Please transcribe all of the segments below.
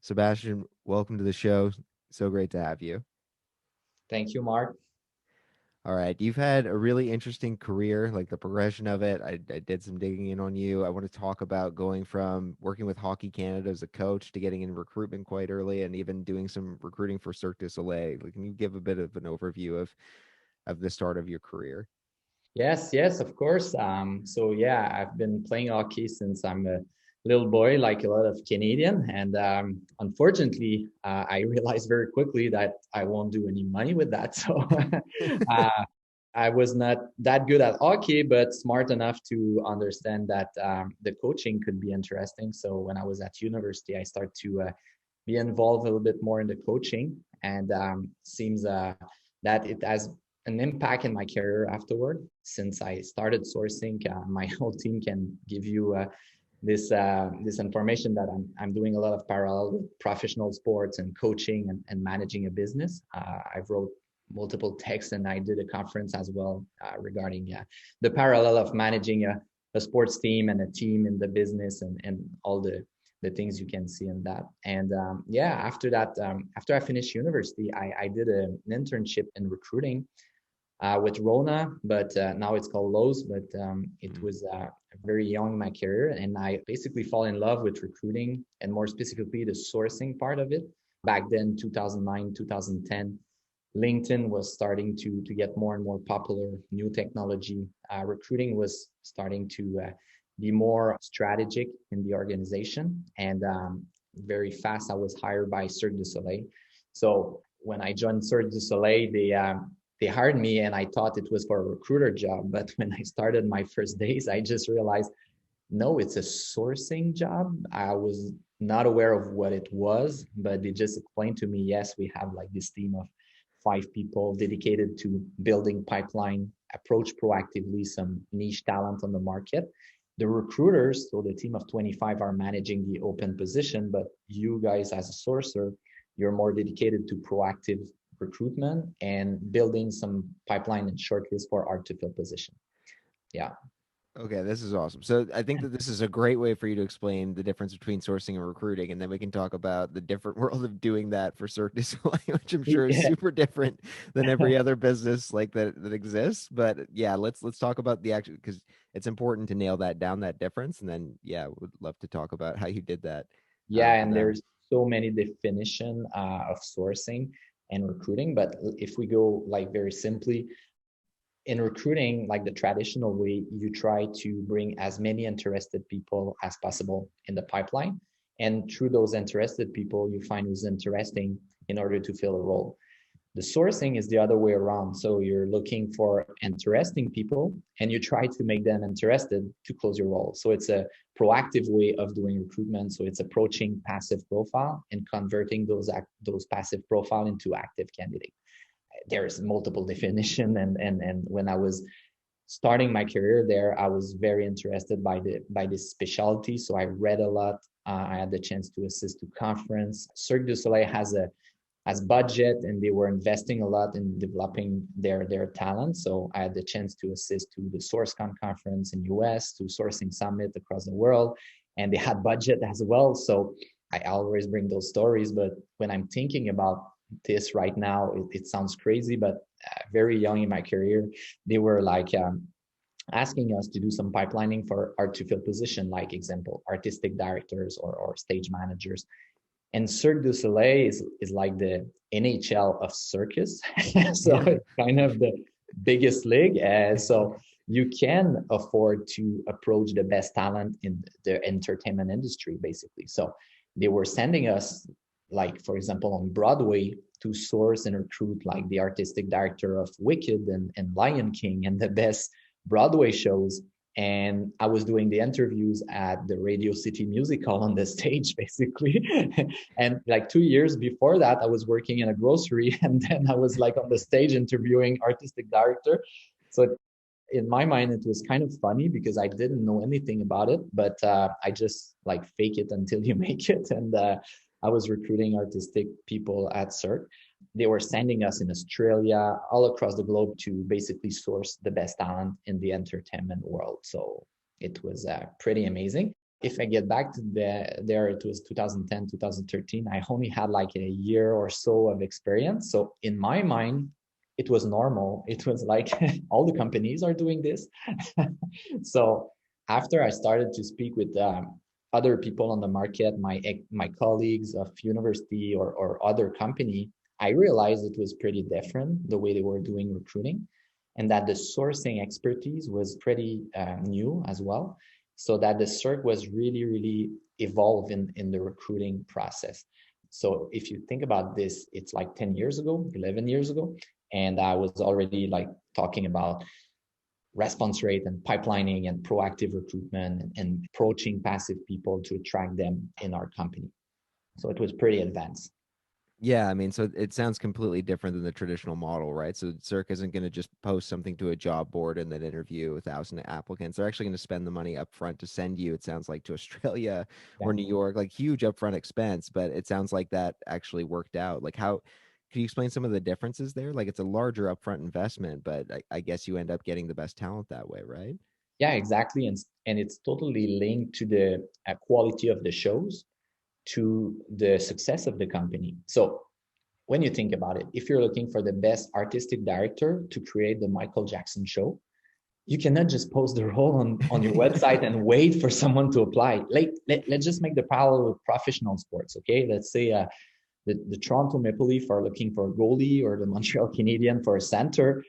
Sebastian, welcome to the show. So great to have you. Thank you, Mark. All right, you've had a really interesting career, like the progression of it. I did some digging in on you. I want to talk about going from working with Hockey Canada as a coach to getting in recruitment quite early and even doing some recruiting for Cirque du Soleil. Like, can you give a bit of an overview of the start of your career? Yes, of course. So I've been playing hockey since I'm a little boy, like a lot of Canadian. And unfortunately, I realized very quickly that I won't do any money with that. So uh, I was not that good at hockey, but smart enough to understand that the coaching could be interesting. So when I was at university, I started to be involved a little bit more in the coaching, and seems that it has an impact in my career afterward. Since I started Sourcinc, my whole team can give you this information that I'm doing a lot of parallel with professional sports and coaching and managing a business. I've wrote multiple texts and I did a conference as well regarding the parallel of managing a sports team and a team in the business and all the things you can see in that. And after that, after I finished university, I did an internship in recruiting with Rona, but now it's called Lowe's. But it Mm. was very young in my career, and I basically fall in love with recruiting and more specifically the sourcing part of it. Back then, 2009, 2010, LinkedIn was starting to get more and more popular. New technology, recruiting was starting to be more strategic in the organization, and very fast I was hired by Cirque du Soleil. So when I joined Cirque du Soleil, they hired me and I thought it was for a recruiter job. But when I started my first days, I just realized, no, it's a sourcing job. I was not aware of what it was, but they just explained to me, yes, we have like this team of 5 people dedicated to building pipeline, approach proactively some niche talent on the market. The recruiters, so the team of 25 are managing the open position, but you guys as a sourcer, you're more dedicated to proactive recruitment and building some pipeline and shortlist for hard to fill position. Yeah. Okay, this is awesome. So I think that this is a great way for you to explain the difference between sourcing and recruiting, and then we can talk about the different world of doing that for Cirque du Soleil, which I'm sure is Yeah. super different than every other business like that exists. But yeah, let's talk about the actual because it's important to nail that down, that difference, and then yeah, would love to talk about how you did that Yeah, for and them. there's so many definition of sourcing and recruiting. But if we go like very simply, in recruiting, like the traditional way, you try to bring as many interested people as possible in the pipeline. And through those interested people, you find who's interesting in order to fill a role. The sourcing is the other way around. So you're looking for interesting people and you try to make them interested to close your role. So it's a proactive way of doing recruitment. So it's approaching passive profile and converting those passive profile into active candidate. There's multiple definition, and when I was starting my career there, I was very interested by this specialty. So I read a lot. I had the chance to assist to conference. Cirque du Soleil has budget and they were investing a lot in developing their talent. So I had the chance to assist to the Sourcinc conference in US, to Sourcing Summit across the world, and they had budget as well. So I always bring those stories, but when I'm thinking about this right now, it sounds crazy, but very young in my career, they were like asking us to do some pipelining for art to fill position, like example, artistic directors or stage managers. And Cirque du Soleil is like the NHL of circus. So Yeah. it's kind of the biggest league. So you can afford to approach the best talent in the entertainment industry, basically. So they were sending us, like, for example, on Broadway to source and recruit like the artistic director of Wicked and Lion King and the best Broadway shows. And I was doing the interviews at the Radio City Music Hall on the stage, basically. And like 2 years before that, I was working in a grocery, and then I was like on the stage interviewing artistic director. So in my mind, it was kind of funny because I didn't know anything about it, but I just like fake it until you make it. And I was recruiting artistic people at Cirque. They were sending us in Australia, all across the globe, to basically source the best talent in the entertainment world. So it was pretty amazing. if I get back to there, it was 2010, 2013. I only had like a year or so of experience. So in my mind, it was normal. It was like all the companies are doing this. So after I started to speak with other people on the market, my colleagues of university or other company, I realized it was pretty different the way they were doing recruiting, and that the sourcing expertise was pretty new as well. So that the Cirque was really, really evolved in the recruiting process. So if you think about this, it's like 10 years ago, 11 years ago, and I was already like talking about response rate and pipelining and proactive recruitment and approaching passive people to attract them in our company. So it was pretty advanced. Yeah, I mean, so it sounds completely different than the traditional model, right? So Cirque isn't going to just post something to a job board and then interview 1,000 applicants. They're actually going to spend the money up front to send you, it sounds like, to Australia Yeah. or New York, like huge upfront expense, but it sounds like that actually worked out. Like how can you explain some of the differences there? Like it's a larger upfront investment, but I guess you end up getting the best talent that way, right? Yeah, exactly. And it's totally linked to the quality of the shows, to the success of the company. So when you think about it, if you're looking for the best artistic director to create the Michael Jackson show, you cannot just post the role on your website and wait for someone to apply. Let's just make the parallel with professional sports, okay? Let's say the Toronto Maple Leaf are looking for a goalie or the Montreal Canadian for a center.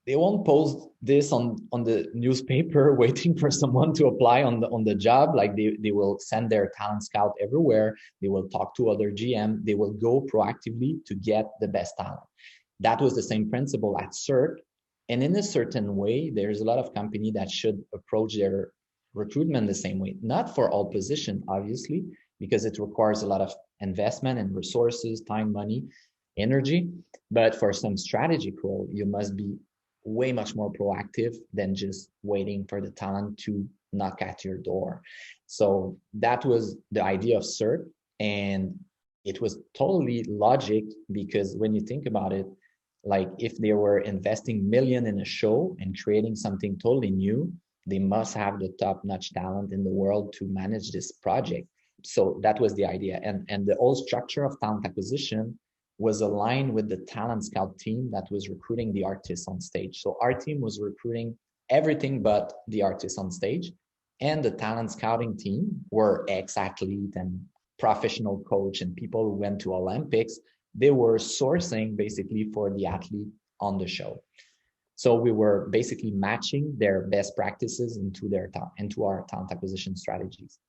They won't post this on the newspaper waiting for someone to apply on the job. Like they will send their talent scout everywhere. They will talk to other GM. They will go proactively to get the best talent. That was the same principle at Cirque. And in a certain way, there's a lot of company that should approach their recruitment the same way. Not for all positions, obviously, because it requires a lot of investment and resources, time, money, energy. But for some strategic role, you must be way much more proactive than just waiting for the talent to knock at your door. So that was the idea of Cirque. And it was totally logic, because when you think about it, like if they were investing million in a show and creating something totally new, they must have the top-notch talent in the world to manage this project. So that was the idea. And the whole structure of talent acquisition was aligned with the talent scout team that was recruiting the artists on stage. So our team was recruiting everything but the artists on stage. And the talent scouting team were ex-athlete and professional coach and people who went to Olympics. They were sourcing basically for the athlete on the show. So we were basically matching their best practices into our talent acquisition strategies.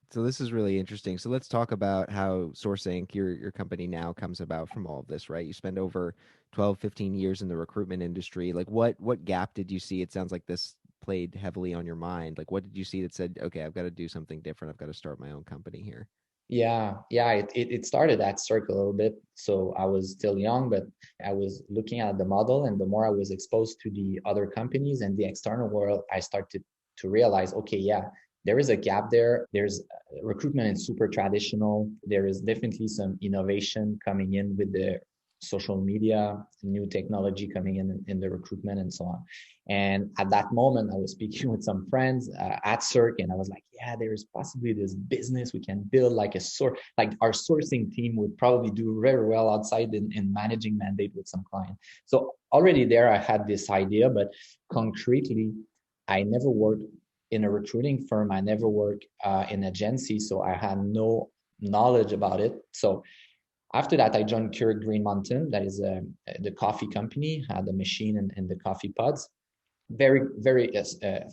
So this is really interesting. So let's talk about how Sourcinc, your company now, comes about from all of this, right? You spend over 12, 15 years in the recruitment industry. Like what gap did you see? It sounds like this played heavily on your mind. Like what did you see that said, okay, I've got to do something different. I've got to start my own company here. Yeah. It started at Cirque a little bit. So I was still young, but I was looking at the model, and the more I was exposed to the other companies and the external world, I started to realize, okay, yeah, there is a gap there. There's recruitment is super traditional. There is definitely some innovation coming in with the social media, new technology coming in the recruitment and so on. And at that moment, I was speaking with some friends at Cirque, and I was like, yeah, there is possibly this business we can build, like like our sourcing team would probably do very well outside in managing mandate with some client. So already there, I had this idea, but concretely, I never worked in a recruiting firm. I never worked in agency, so I had no knowledge about it. So after that, I joined Keurig Green Mountain. That is the coffee company, the machine and the coffee pods. Very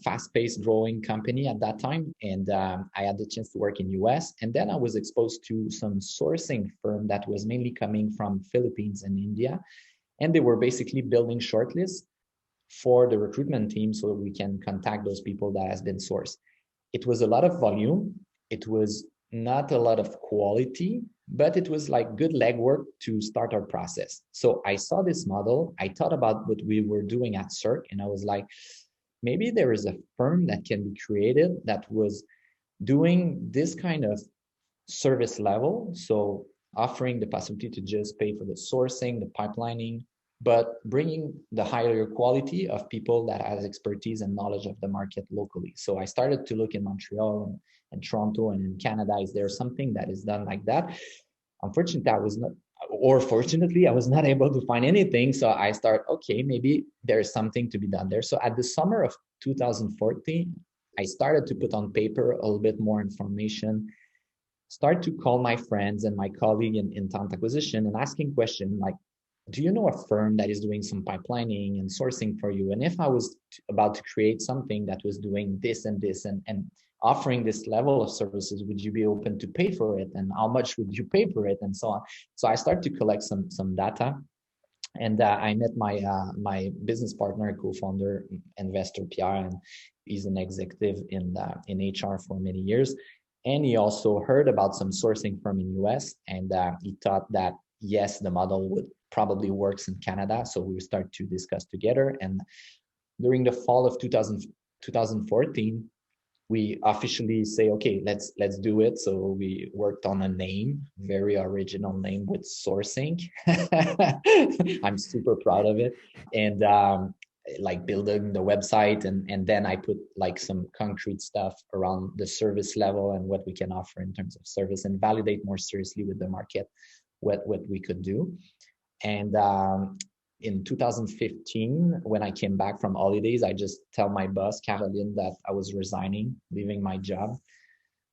fast-paced growing company at that time. And I had the chance to work in US. And then I was exposed to some sourcing firm that was mainly coming from Philippines and India. And they were basically building shortlists for the recruitment team so we can contact those people that has been sourced. It was a lot of volume. It was not a lot of quality, but it was like good legwork to start our process. So I saw this model. I thought about what we were doing at Cirque, and I was like, maybe there is a firm that can be created that was doing this kind of service level. So offering the possibility to just pay for the sourcing, the pipelining, but bringing the higher quality of people that has expertise and knowledge of the market locally. So I started to look in Montreal in Toronto and in Canada? Is there something that is done like that? Unfortunately, I was not, or fortunately, I was not able to find anything. So I start, okay, maybe there's something to be done there. So at the summer of 2014, I started to put on paper a little bit more information, start to call my friends and my colleague in talent acquisition and asking questions like, do you know a firm that is doing some pipelining and sourcing for you? And if I was about to create something that was doing this and this and offering this level of services, would you be open to pay for it? And how much would you pay for it? And so on. So I started to collect some data. And I met my business partner, co-founder, investor Pierre, and he's an executive in HR for many years. And he also heard about some sourcing firm in US, and he thought that yes, the model would probably works in Canada. So we start to discuss together. And during the fall of 2014, we officially say, okay, let's do it. So we worked on a name, very original name with Sourcinc. I'm super proud of it. And like building the website, and then I put like some concrete stuff around the service level and what we can offer in terms of service, and validate more seriously with the market what we could do. And in 2015, when I came back from holidays, I just tell my boss, Caroline, that I was resigning, leaving my job.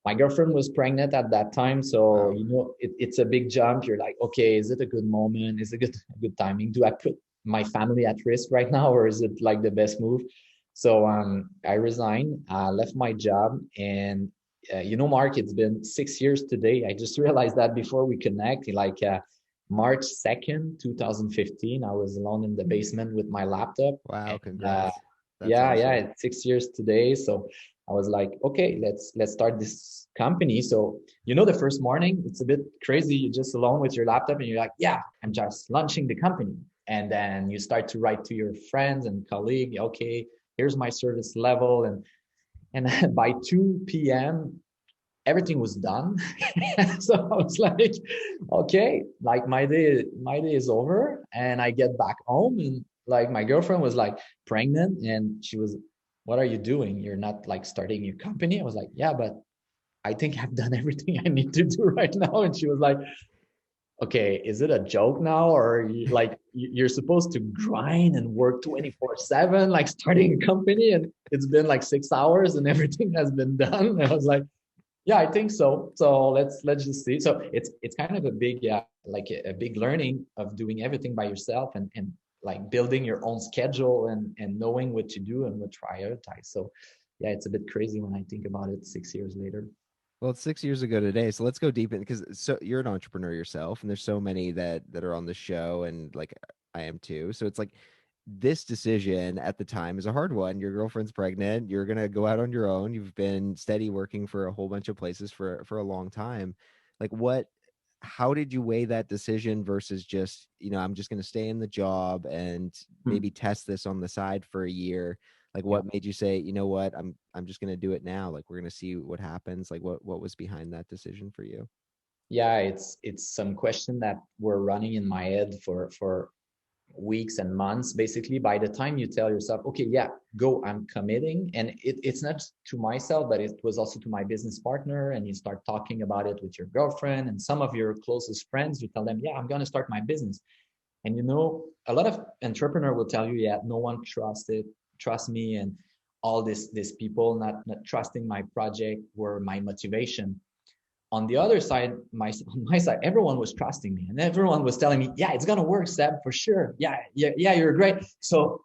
My girlfriend was pregnant at that time. So, Wow. it's a big jump. You're like, okay, is it a good moment? Is it a good timing? Do I put my family at risk right now, or is it like the best move? So I resigned, left my job. And, Mark, it's been 6 years today. I just realized that before we connect, like March 2nd, 2015, I was alone in the basement with my laptop. Wow, And congrats. That's yeah, awesome. it's 6 years today. So I was like, okay, let's start this company. So, the first morning, it's a bit crazy. You're just alone with your laptop and you're like, yeah, I'm just launching the company. And then you start to write to your friends and colleague, okay, here's my service level. And by 2 p.m., everything was done. So I was like, okay, like my day is over. And I get back home, and like my girlfriend was like pregnant, and she was, what are you doing? You're not like starting your company? I was like, yeah, but I think I've done everything I need to do right now. And she was like, okay, is it a joke now? Or like you're supposed to grind and work 24/7, like starting a company, and it's been like 6 hours and everything has been done. And I was like, yeah, I think so. So let's just see. So it's kind of a big, yeah, like a big learning of doing everything by yourself, and like building your own schedule, and knowing what to do and what to prioritize. So yeah, it's a bit crazy when I think about it 6 years later. Well, it's 6 years ago today, so let's go deep in because so you're an entrepreneur yourself, and there's so many that are on the show, and like I am too. So it's like this decision at the time is a hard one. Your girlfriend's pregnant. You're gonna go out on your own. You've been steady working for a whole bunch of places for a long time. Like what? How did you weigh that decision versus just, I'm just gonna stay in the job and Hmm. maybe test this on the side for a year? Like Yeah. what made you say, you know what, I'm just gonna do it now. Like we're gonna see what happens. Like what was behind that decision for you? Yeah, it's some question that were running in my head for weeks and months. Basically, by the time you tell yourself, okay, yeah, go, I'm committing. And it's not to myself, but it was also to my business partner. And you start talking about it with your girlfriend and some of your closest friends. You tell them, yeah, I'm going to start my business. And a lot of entrepreneur will tell you, yeah, no one trust me. And all these people not trusting my project were my motivation. On the other side, on my side, everyone was trusting me, and everyone was telling me, yeah, it's gonna work, Seb, for sure. Yeah, you're great. So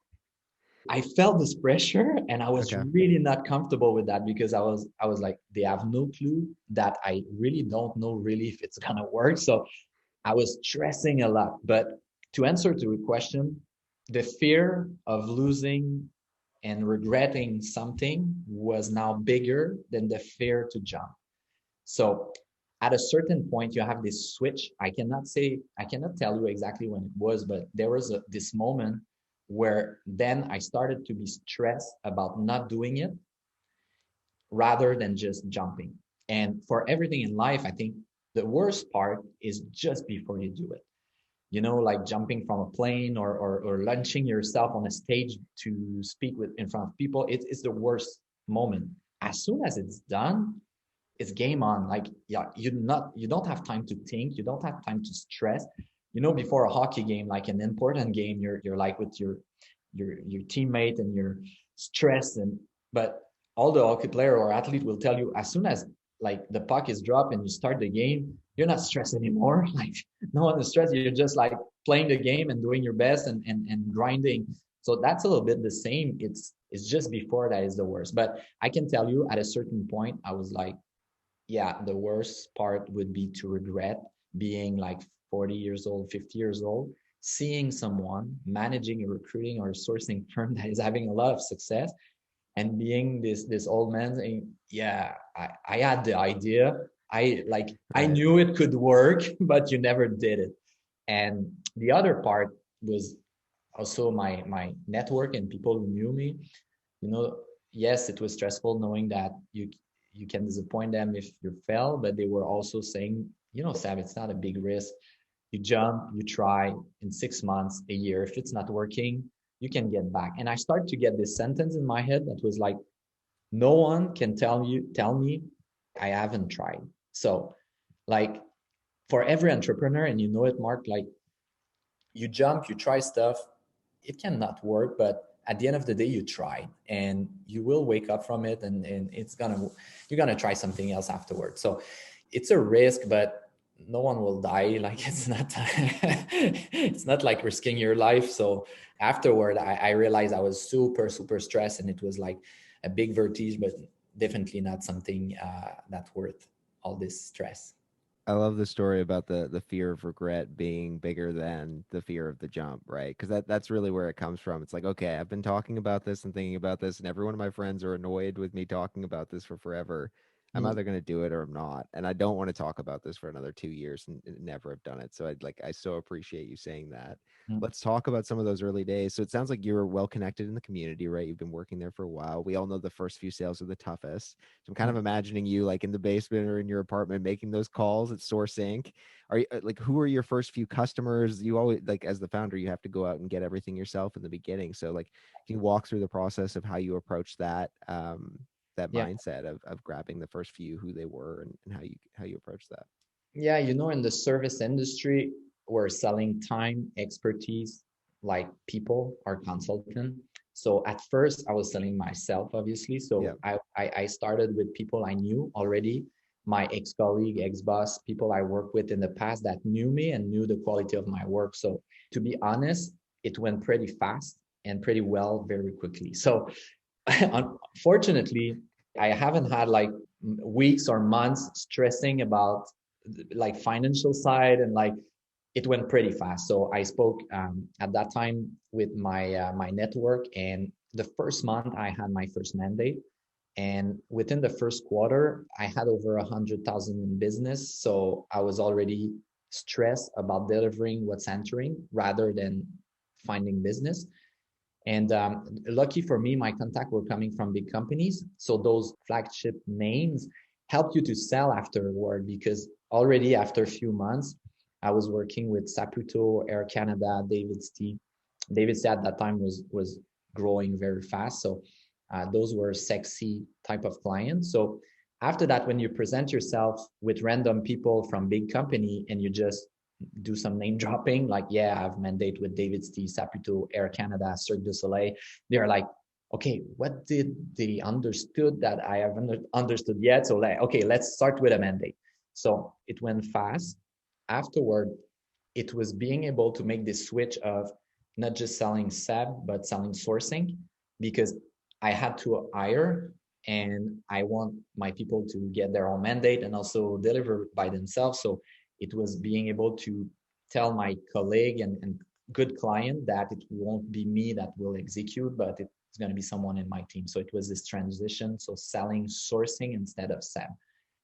I felt this pressure, and I was Okay. really not comfortable with that, because I was like, they have no clue that I really don't know really if it's gonna work. So I was stressing a lot. But to answer to your question, the fear of losing and regretting something was now bigger than the fear to jump. So at a certain point, you have this switch. I cannot tell you exactly when it was, but there was this moment where then I started to be stressed about not doing it rather than just jumping. And for everything in life, I think the worst part is just before you do it. Like jumping from a plane, or launching yourself on a stage to speak in front of people. It's the worst moment. As soon as it's done, it's game on. Like, yeah, you don't have time to think, you don't have time to stress. Before a hockey game, like an important game, you're like with your teammate and you're stressed. But all the hockey player or athlete will tell you, as soon as like the puck is dropped and you start the game, you're not stressed anymore. Like, no one is stressed. You're just like playing the game and doing your best and grinding. So that's a little bit the same. It's just before that is the worst. But I can tell you, at a certain point, I was like, yeah, the worst part would be to regret being like 40 years old, 50 years old, seeing someone managing a recruiting or a sourcing firm that is having a lot of success, and being this old man saying, yeah, I had the idea. I Right. knew it could work, but you never did it. And the other part was also my network and people who knew me. you know yes, it was stressful knowing that you can disappoint them if you fail, but they were also saying, Sab, it's not a big risk. You jump, you try. In 6 months, a year, if it's not working, you can get back. And I started to get this sentence in my head that was like, no one can tell me I haven't tried. So, like, for every entrepreneur, and you know it, Mark, like, you jump, you try stuff, it cannot work, but at the end of the day, you try, and you will wake up from it, and you're gonna try something else afterwards. So it's a risk, but no one will die. Like, it's not like risking your life. So afterward, I realized I was super, super stressed, and it was like a big vertige, but definitely not something that's worth all this stress. I love the story about the fear of regret being bigger than the fear of the jump, right? Because that's really where it comes from. It's like, okay, I've been talking about this and thinking about this, and every one of my friends are annoyed with me talking about this for forever. I'm Mm, either going to do it or I'm not, and I don't want to talk about this for another 2 years and never have done it. So I so appreciate you saying that. mm, Let's talk about some of those early days. So it sounds like you're well connected in the community, right? You've been working there for a while. We all know the first few sales are the toughest. So I'm kind of mm. imagining you like in the basement or in your apartment making those calls at Sourcinc. Are you like who are your first few customers? You always like as the founder, you have to go out and get everything yourself in the beginning. So like can you walk through the process of how you approach that Yeah. mindset of grabbing the first few who they were and how you approach that? Yeah, in the service industry, we're selling time, expertise, like people or consultant. So at first, I was selling myself, obviously. Yeah. So I started with people I knew already, my ex-colleague, ex-boss, people I worked with in the past that knew me and knew the quality of my work. So to be honest, it went pretty fast and pretty well very quickly. So unfortunately, I haven't had like weeks or months stressing about like financial side, and like it went pretty fast. So I spoke at that time with my network, and the first month I had my first mandate, and within the first quarter I had over 100,000 in business. So I was already stressed about delivering what's entering rather than finding business. And lucky for me, my contacts were coming from big companies. So those flagship names help you to sell afterward, because already after a few months, I was working with Saputo, Air Canada, David's Tea. David's Tea at that time was growing very fast. So those were sexy type of clients. So after that, when you present yourself with random people from big company and you just do some name dropping, like, yeah, I've mandate with David's Tea, Saputo, Air Canada, Cirque Du Soleil. They're like, okay, what did they understood that I haven't understood yet? So like, okay, let's start with a mandate. So it went fast. Afterward, it was being able to make this switch of not just selling SEB, but selling sourcing, because I had to hire and I want my people to get their own mandate and also deliver by themselves. So it was being able to tell my colleague and good client that it won't be me that will execute, but it's going to be someone in my team. So it was this transition. So selling sourcing instead of SEB.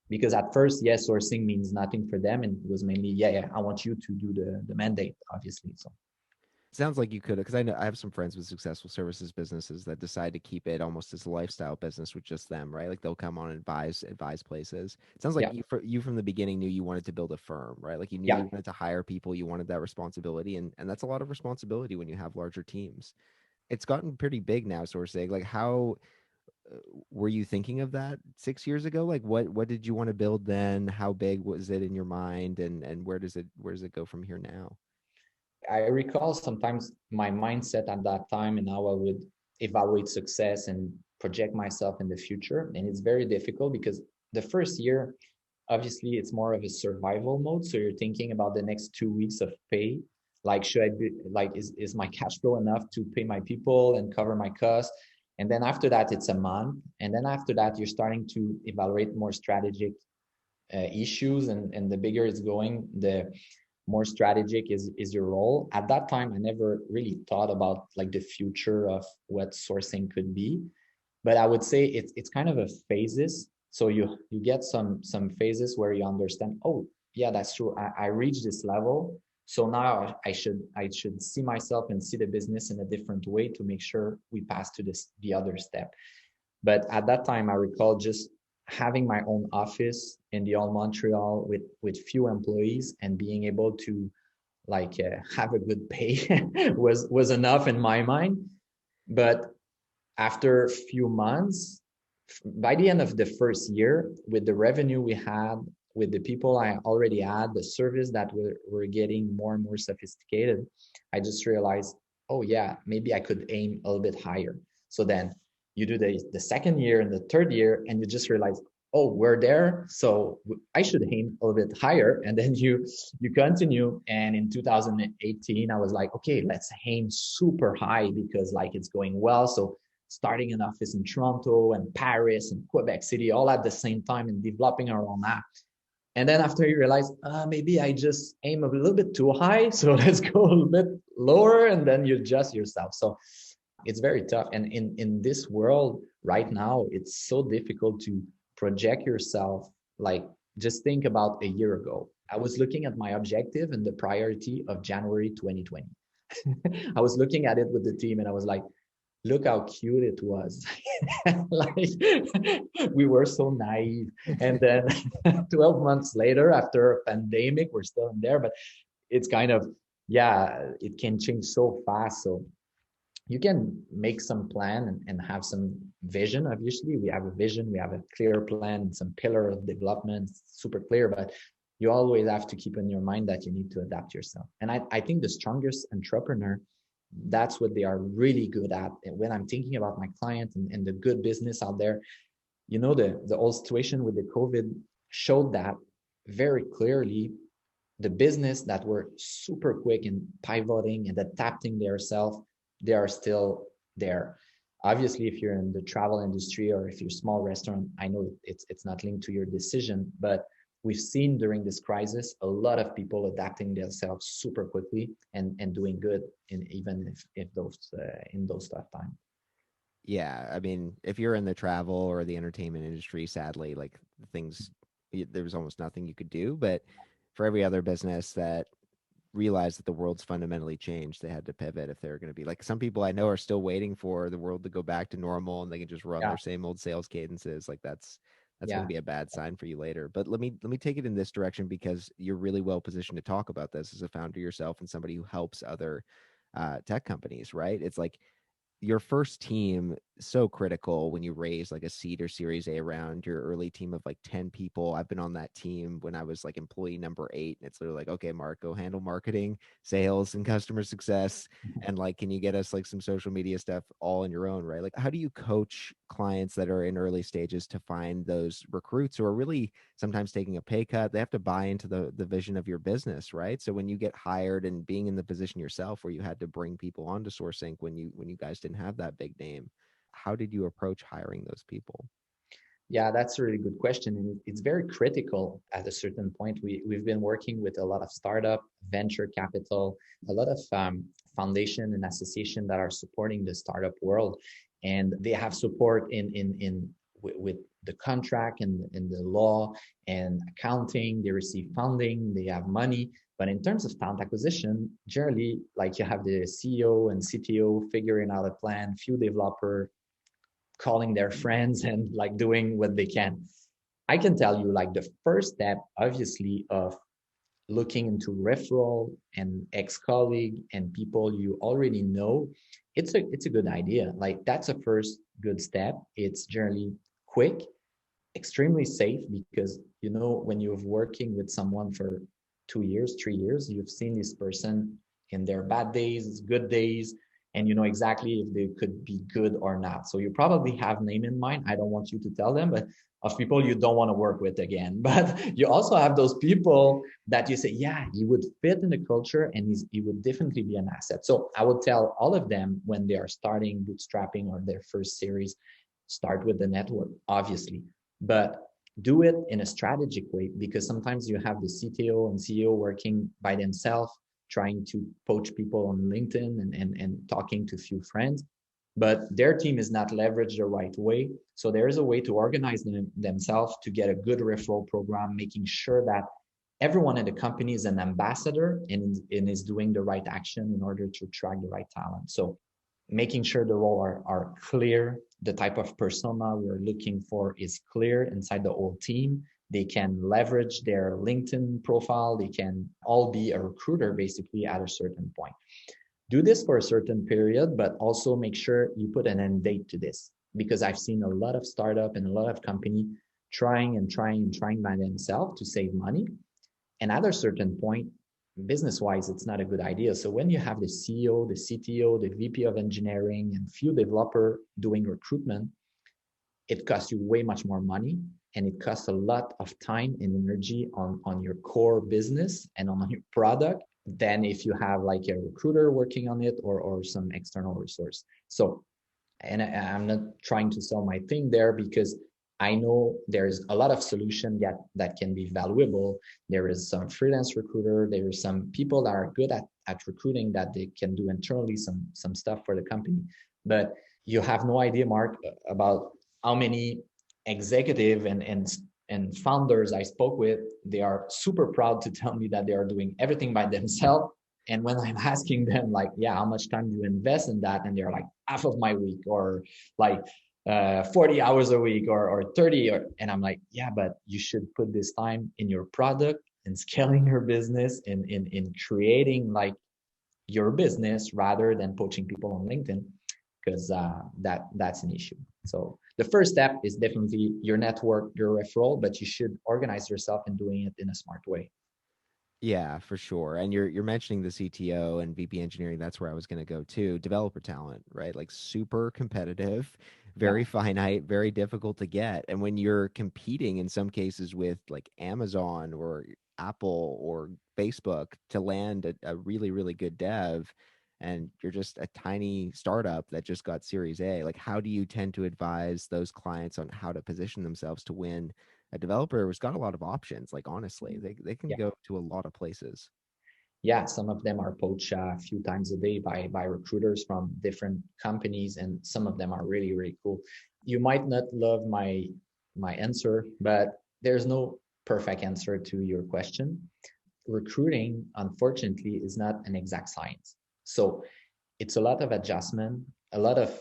Because at first, yes, sourcing means nothing for them. And it was mainly, yeah, I want you to do the mandate, obviously. So Sounds like you could, because I know I have some friends with successful services businesses that decide to keep it almost as a lifestyle business with just them, right? Like they'll come on and advise places. It sounds like yeah, you from the beginning knew you wanted to build a firm, right? Like you knew yeah. you wanted to hire people, you wanted that responsibility, and that's a lot of responsibility when you have larger teams. It's gotten pretty big now, sort of saying. Like how uh, were you thinking of that 6 years ago? Like what did you want to build then? How big was it in your mind, and where does it go from here now? I recall sometimes my mindset at that time and how I would evaluate success and project myself in the future. And it's very difficult because the first year, obviously, it's more of a survival mode. So you're thinking about the next 2 weeks of pay. Like, should I be like, is my cash flow enough to pay my people and cover my costs? And then after that, it's a month. And then after that, you're starting to evaluate more strategic issues. And the bigger it's going, the more strategic is your role. At that time, I never really thought about like the future of what sourcing could be, but I would say it's kind of a phases. So you get some phases where you understand, oh yeah, that's true. I reached this level, so now I should see myself and see the business in a different way to make sure we pass to this the other step. But at that time, I recall just having my own office in the old Montreal with few employees and being able to like have a good pay was enough in my mind. But after a few months, by the end of the first year, with the revenue we had, with the people I already had, the service that were getting more and more sophisticated, I just realized, oh yeah, maybe I could aim a little bit higher. So then you do the second year and the third year, and you just realize, oh, we're there, so I should aim a little bit higher. And then you continue. And in 2018, I was like, okay, let's aim super high because like it's going well. So starting an office in Toronto and Paris and Quebec City all at the same time and developing our own app. And then after you realize, maybe I just aim a little bit too high. So let's go a little bit lower, and then you adjust yourself. So it's very tough. And in this world right now, it's so difficult to project yourself. Like, just think about a year ago. I was looking at my objective and the priority of January 2020. I was looking at it with the team and I was like, look how cute it was. Like, we were so naive. And then 12 months later, after a pandemic, we're still in there, but it's kind of, yeah, it can change so fast. So you can make some plan and have some vision. Obviously, we have a vision, we have a clear plan, some pillar of development, super clear, but you always have to keep in your mind that you need to adapt yourself. And I think the strongest entrepreneur, that's what they are really good at. And when I'm thinking about my client and the good business out there, you know, the whole situation with the COVID showed that very clearly. The business that were super quick in pivoting and adapting themselves, they are still there. Obviously, if you're in the travel industry or if you're a small restaurant, I know it's not linked to your decision, but we've seen during this crisis a lot of people adapting themselves super quickly and doing good in even if those in those tough times. Yeah, I mean, if you're in the travel or the entertainment industry, sadly, like things, there was almost nothing you could do. But for every other business that realized that the world's fundamentally changed, they had to pivot if they're going to be like some people I know are still waiting for the world to go back to normal and they can just run Yeah, their same old sales cadences. Like that's going to yeah, be a bad sign for you later. But let me take it in this direction because you're really well positioned to talk about this as a founder yourself and somebody who helps other tech companies, right? It's like your first team so critical when you raise like a seed or series A around your early team of like 10 people. I've been on that team when I was like employee number 8. And it's literally like, okay, Mark, go handle marketing, sales, and customer success. And like, can you get us like some social media stuff all on your own, right? Like, how do you coach clients that are in early stages to find those recruits who are really sometimes taking a pay cut? They have to buy into the vision of your business, right? So when you get hired and being in the position yourself where you had to bring people onto Sourcinc when you guys didn't have that big name, how did you approach hiring those people? yeah, that's a really good question, and it's very critical. At a certain point, we've been working with a lot of startup, venture capital, a lot of foundation and association that are supporting the startup world, and they have support in with the contract and in the law and accounting. They receive funding, they have money. But in terms of talent acquisition, generally, like you have the CEO and CTO figuring out a plan, few developer calling their friends and like doing what they can. I can tell you like the first step, obviously, of looking into referral and ex-colleague and people you already know, it's a good idea. Like that's a first good step. It's generally quick, extremely safe because you know when you're working with someone for 2 years, 3 years, you've seen this person in their bad days, good days, and you know exactly if they could be good or not. So you probably have name in mind. I don't want you to tell them, but of people you don't want to work with again. But you also have those people that you say, yeah, he would fit in the culture and he would definitely be an asset. So I would tell all of them when they are starting bootstrapping or their first series, start with the network, obviously, but do it in a strategic way because sometimes you have the CTO and CEO working by themselves, trying to poach people on LinkedIn and talking to few friends, but their team is not leveraged the right way. So there is a way to organize themselves to get a good referral program, making sure that everyone in the company is an ambassador and is doing the right action in order to attract the right talent. So making sure the role are clear, the type of persona we're looking for is clear inside the whole team. They can leverage their LinkedIn profile. They can all be a recruiter basically at a certain point. Do this for a certain period, but also make sure you put an end date to this because I've seen a lot of startup and a lot of company trying and trying and trying by themselves to save money. And at a certain point, business wise, it's not a good idea. So when you have the CEO, the CTO, the VP of engineering, and few developer doing recruitment, it costs you way much more money and it costs a lot of time and energy on your core business and on your product than if you have like a recruiter working on it or some external resource. So, and I'm not trying to sell my thing there because I know there's a lot of solution that can be valuable. There is some freelance recruiter. There is some people that are good at recruiting that they can do internally some stuff for the company. But you have no idea, Mark, about how many executive and founders I spoke with. They are super proud to tell me that they are doing everything by themselves. And when I'm asking them, like, yeah, how much time do you invest in that? And they're like, half of my week, or like 40 hours a week, or 30. And I'm like, yeah, but you should put this time in your product and scaling your business in creating like your business rather than poaching people on LinkedIn, because that's an issue. So the first step is definitely your network, your referral, but you should organize yourself in doing it in a smart way. Yeah, for sure. And you're mentioning the CTO and VP engineering. That's where I was going to go too. Developer talent, right? Like super competitive, Yeah, very finite, very difficult to get. And when you're competing in some cases with like Amazon or Apple or Facebook to land a really, really good dev, and you're just a tiny startup that just got Series A, like how do you tend to advise those clients on how to position themselves to win? A developer has got a lot of options. Like honestly, they can yeah. go to a lot of places. Yeah, some of them are poached a few times a day by recruiters from different companies, and some of them are really really cool. You might not love my answer, but there's no perfect answer to your question. Recruiting, unfortunately, is not an exact science. So it's a lot of adjustment, a lot of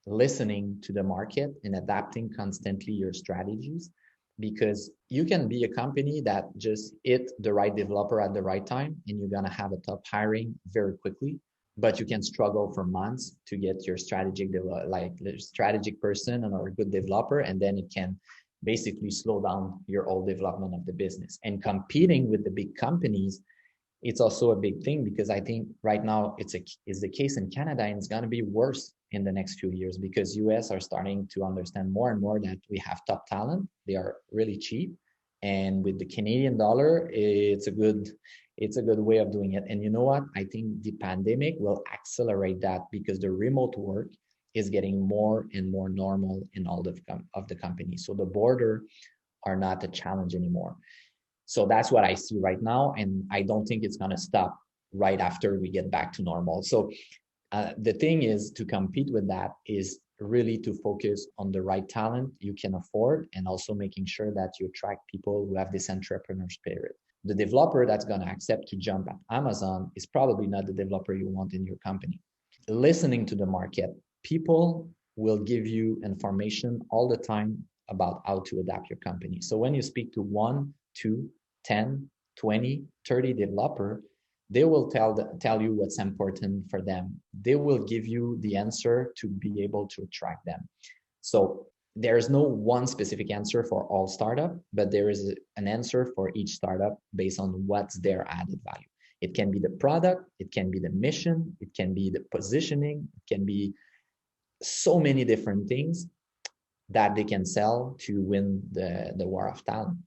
listening to the market and adapting constantly your strategies, because you can be a company that just hit the right developer at the right time and you're going to have a top hiring very quickly, but you can struggle for months to get your strategic person or a good developer, and then it can basically slow down your whole development of the business. And competing with the big companies, it's also a big thing because I think right now is the case in Canada, and it's going to be worse in the next few years because US are starting to understand more and more that we have top talent. They are really cheap, and with the Canadian dollar, it's a good way of doing it. And you know what? I think the pandemic will accelerate that because the remote work is getting more and more normal in all of the companies. So the border are not a challenge anymore. So that's what I see right now. And I don't think it's going to stop right after we get back to normal. So the thing is to compete with that is really to focus on the right talent you can afford, and also making sure that you attract people who have this entrepreneur spirit. The developer that's going to accept to jump at Amazon is probably not the developer you want in your company. Listening to the market, people will give you information all the time about how to adapt your company. So when you speak to one, two, 10 20, 30 developer, they will tell you what's important for them. They will give you the answer to be able to attract them. So there's no one specific answer for all startup, but there is an answer for each startup based on what's their added value. It can be the product, it can be the mission, it can be the positioning, it can be so many different things that they can sell to win the war of talent.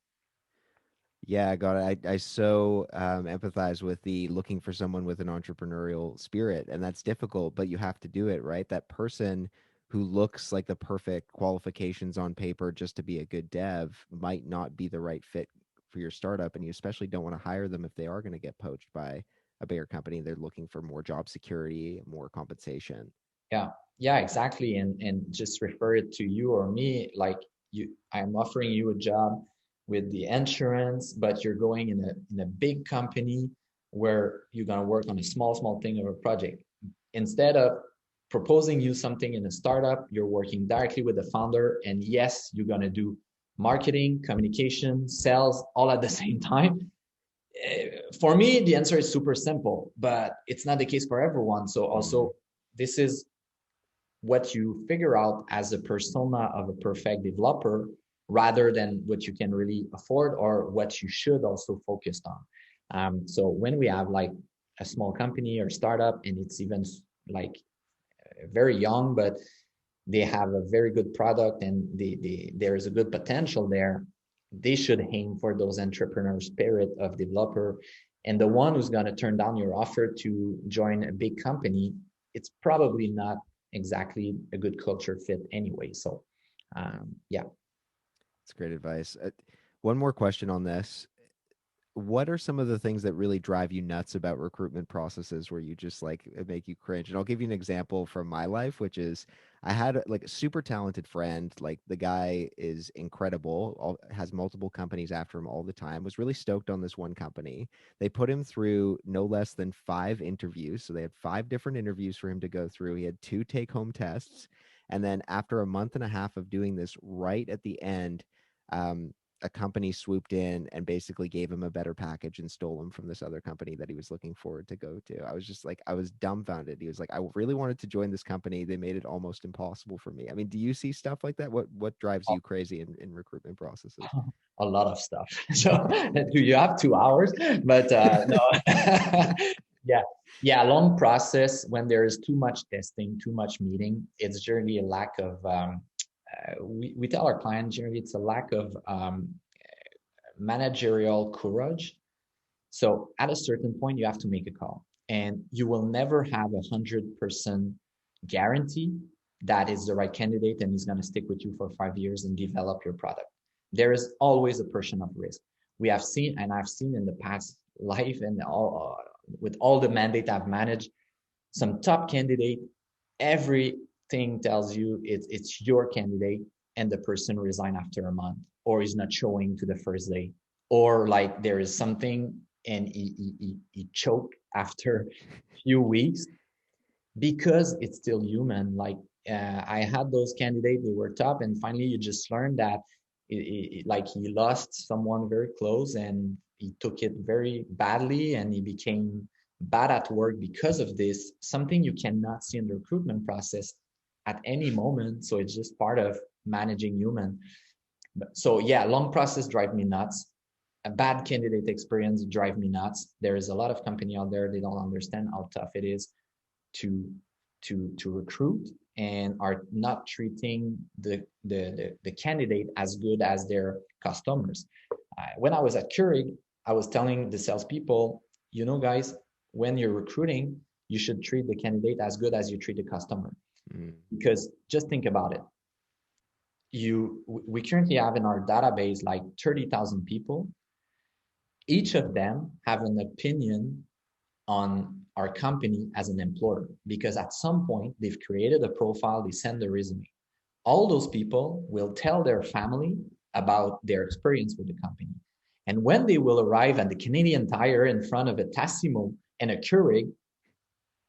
Yeah, I got it. I so empathize with the looking for someone with an entrepreneurial spirit, and that's difficult, but you have to do it, right? That person who looks like the perfect qualifications on paper just to be a good dev might not be the right fit for your startup, and you especially don't want to hire them if they are going to get poached by a bigger company. They're looking for more job security, more compensation. Yeah, yeah, exactly. And just refer it to you or me, like I'm offering you a job with the insurance, but you're going in a big company where you're gonna work on a small thing of a project. Instead of proposing you something in a startup, you're working directly with the founder, and yes, you're gonna do marketing, communication, sales, all at the same time. For me, the answer is super simple, but it's not the case for everyone. So also, this is what you figure out as a persona of a perfect developer rather than what you can really afford or what you should also focus on. So when we have like a small company or startup and it's even like very young, but they have a very good product and there is a good potential there, they should aim for those entrepreneur spirit of developer. And the one who's going to turn down your offer to join a big company, it's probably not exactly a good culture fit anyway. So, yeah. That's great advice. One more question on this. What are some of the things that really drive you nuts about recruitment processes where you just like make you cringe? And I'll give you an example from my life, which is I had like a super talented friend. Like the guy is incredible, has multiple companies after him all the time, was really stoked on this one company. They put him through no less than 5 interviews. So they had 5 different interviews for him to go through. He had 2 take-home tests. And then after a month and a half of doing this, right at the end, a company swooped in and basically gave him a better package and stole him from this other company that he was looking forward to go to. I was just like, I was dumbfounded. He was like, I really wanted to join this company. They made it almost impossible for me. I mean, do you see stuff like that? What drives you crazy in recruitment processes? A lot of stuff. So do you have 2 hours? But no, yeah, yeah. Long process when there is too much testing, too much meeting. It's generally a lack of. We tell our clients generally it's a lack of managerial courage. So at a certain point, you have to make a call, and you will never have 100% guarantee that is the right candidate and is going to stick with you for 5 years and develop your product. There is always a portion of risk. We have seen, and I've seen in the past life and all with all the mandate I've managed, some top candidate, everything tells you it's your candidate, and the person resign after a month, or is not showing to the first day, or like there is something and he choked after a few weeks because it's still human. Like I had those candidates, they were top, and finally you just learn that like he lost someone very close and he took it very badly and he became bad at work because of this, something you cannot see in the recruitment process at any moment. So it's just part of managing human. So yeah, long process drive me nuts. A bad candidate experience drive me nuts. There is a lot of company out there, they don't understand how tough it is to recruit and are not treating the candidate as good as their customers. When I was at Keurig, I was telling the salespeople, you know, guys, when you're recruiting, you should treat the candidate as good as you treat the customer. Because just think about it. We currently have in our database like 30,000 people. Each of them have an opinion on our company as an employer, because at some point they've created a profile, they send the resume. All those people will tell their family about their experience with the company. And when they will arrive at the Canadian Tire in front of a Tassimo and a Keurig,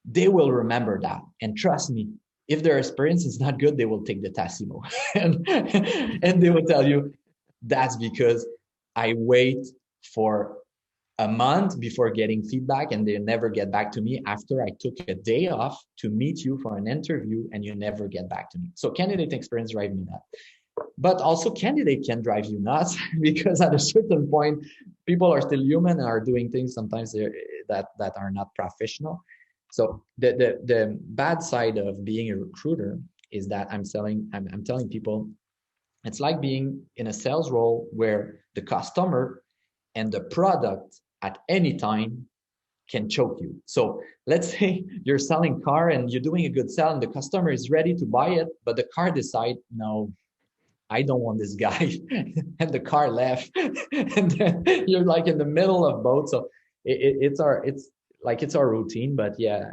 they will remember that. And trust me, if their experience is not good, they will take the Tassimo. and they will tell you, that's because I wait for a month before getting feedback, and they never get back to me after I took a day off to meet you for an interview and you never get back to me. So candidate experience drives me nuts. But also candidate can drive you nuts because at a certain point, people are still human and are doing things sometimes that are not professional. So the bad side of being a recruiter is that I'm telling people it's like being in a sales role where the customer and the product at any time can choke you. So let's say you're selling car and you're doing a good sell and the customer is ready to buy it, but the car decide, no, I don't want this guy. And the car left. And then you're like in the middle of both. So it's our routine, but yeah,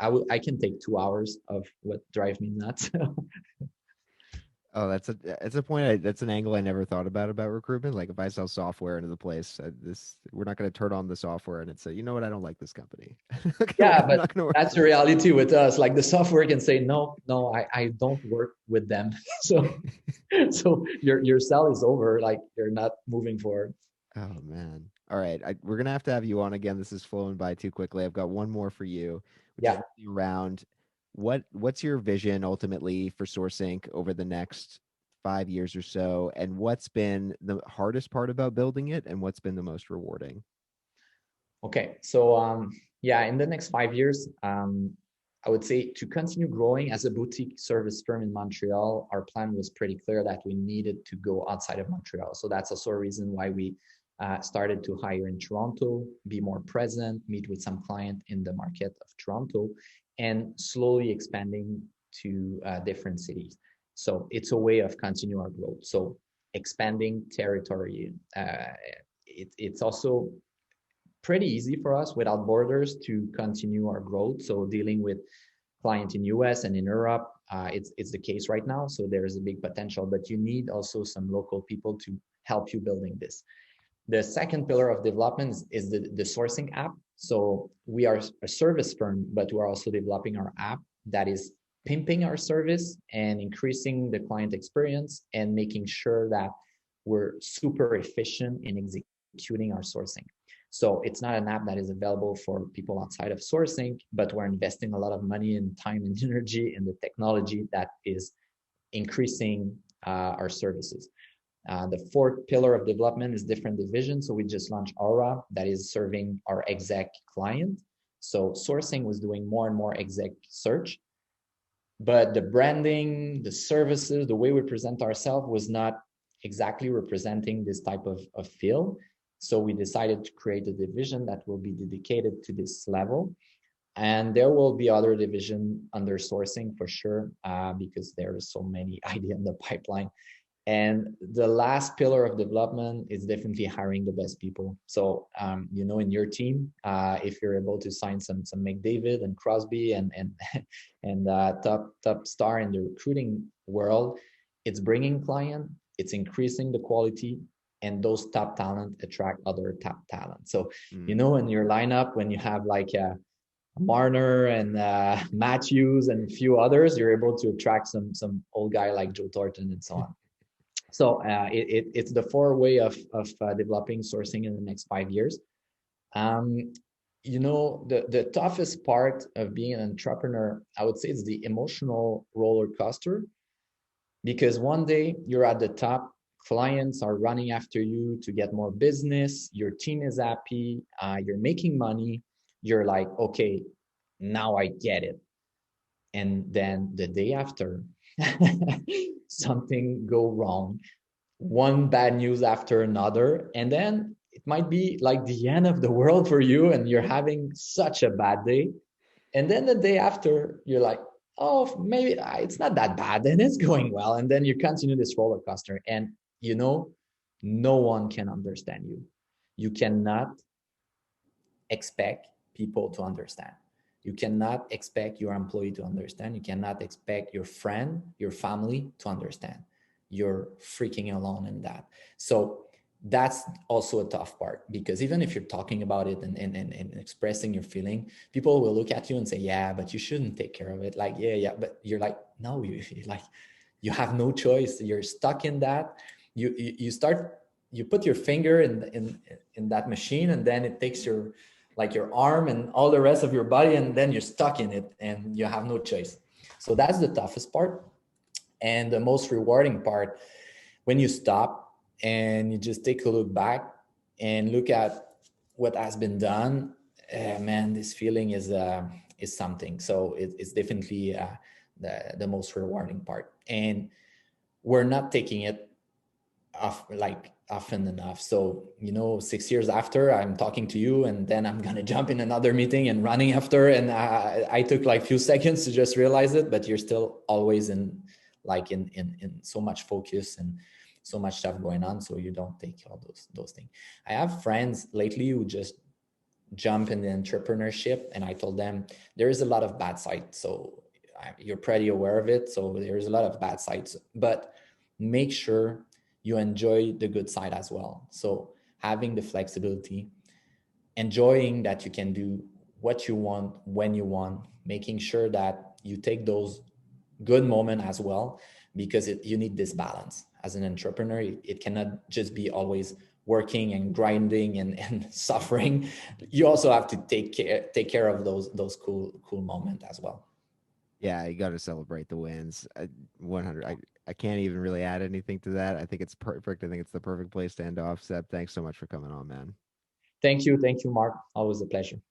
I can take 2 hours of what drives me nuts. Oh, that's a point. That's an angle I never thought about recruitment. Like if I sell software into the place, this we're not going to turn on the software and it's say, you know what, I don't like this company. Yeah, I'm but not going to work that's for the this. reality with us. Like the software can say, no, I don't work with them. So so your sell is over. Like you're not moving forward. Oh man. All right, we're gonna have to have you on again. This is flowing by too quickly. I've got one more for you, which is Yeah. really around what's your vision ultimately for Sourcinc over the next 5 years or so, and what's been the hardest part about building it, and what's been the most rewarding? Okay. So yeah, in the next 5 years, I would say to continue growing as a boutique service firm in Montreal, our plan was pretty clear that we needed to go outside of Montreal. So that's also a reason why we started to hire in Toronto, be more present, meet with some client in the market of Toronto, and slowly expanding to different cities. So it's a way of continue our growth. So expanding territory. It's also pretty easy for us without borders to continue our growth. So dealing with clients in US and in Europe, it's the case right now. So there is a big potential, but you need also some local people to help you building this. The second pillar of development is the Sourcinc app. So we are a service firm, but we're also developing our app that is pimping our service and increasing the client experience and making sure that we're super efficient in executing our sourcing. So it's not an app that is available for people outside of Sourcinc, but we're investing a lot of money and time and energy in the technology that is increasing our services. The fourth pillar of development is different divisions. So we just launched Aura that is serving our exec client. So Sourcinc was doing more and more exec search, but the branding, the services, the way we present ourselves was not exactly representing this type of field. So we decided to create a division that will be dedicated to this level. And there will be other division under Sourcinc for sure, because there are so many ideas in the pipeline. And the last pillar of development is definitely hiring the best people. So, in your team, if you're able to sign some McDavid and Crosby and top star in the recruiting world, it's bringing client, it's increasing the quality, and those top talent attract other top talent. So, Mm. in your lineup, when you have like Marner and Matthews and a few others, you're able to attract some old guy like Joe Thornton and so on. So it's the four-way of developing sourcing in the next 5 years. The toughest part of being an entrepreneur, I would say, is the emotional roller coaster, because one day you're at the top, clients are running after you to get more business, your team is happy, you're making money, you're like, okay, now I get it. And then the day after, something go wrong, one bad news after another, and then it might be like the end of the world for you and you're having such a bad day, and then the day after you're like, oh, maybe it's not that bad and it's going well, and then you continue this roller coaster, and no one can understand you. You cannot expect people to understand. You cannot expect your employee to understand. You cannot expect your friend, your family to understand. You're freaking alone in that. So that's also a tough part, because even if you're talking about it and expressing your feeling, people will look at you and say, yeah, but you shouldn't take care of it. Like, yeah. But you're like, no, you have no choice. You're stuck in that. You start you put your finger in that machine, and then it takes your like your arm and all the rest of your body, and then you're stuck in it and you have no choice. So that's the toughest part. And the most rewarding part, when you stop and you just take a look back and look at what has been done, man, this feeling is something. So it's definitely the most rewarding part, and we're not taking it off like often enough. So 6 years after, I'm talking to you, and then I'm gonna jump in another meeting and running after, and I took like few seconds to just realize it, but you're still always in like in so much focus and so much stuff going on, so you don't take all those things. I have friends lately who just jump in the entrepreneurship, and I told them there is a lot of bad sides, so you're pretty aware of it, so there's a lot of bad sides, but make sure you enjoy the good side as well. So having the flexibility, enjoying that you can do what you want when you want, making sure that you take those good moments as well, because you need this balance as an entrepreneur. It cannot just be always working and grinding and suffering. You also have to take care of those cool moments as well. Yeah, you got to celebrate the wins. 100. I can't even really add anything to that. I think it's perfect. I think it's the perfect place to end off. Seb, thanks so much for coming on, man. Thank you, Mark. Always a pleasure.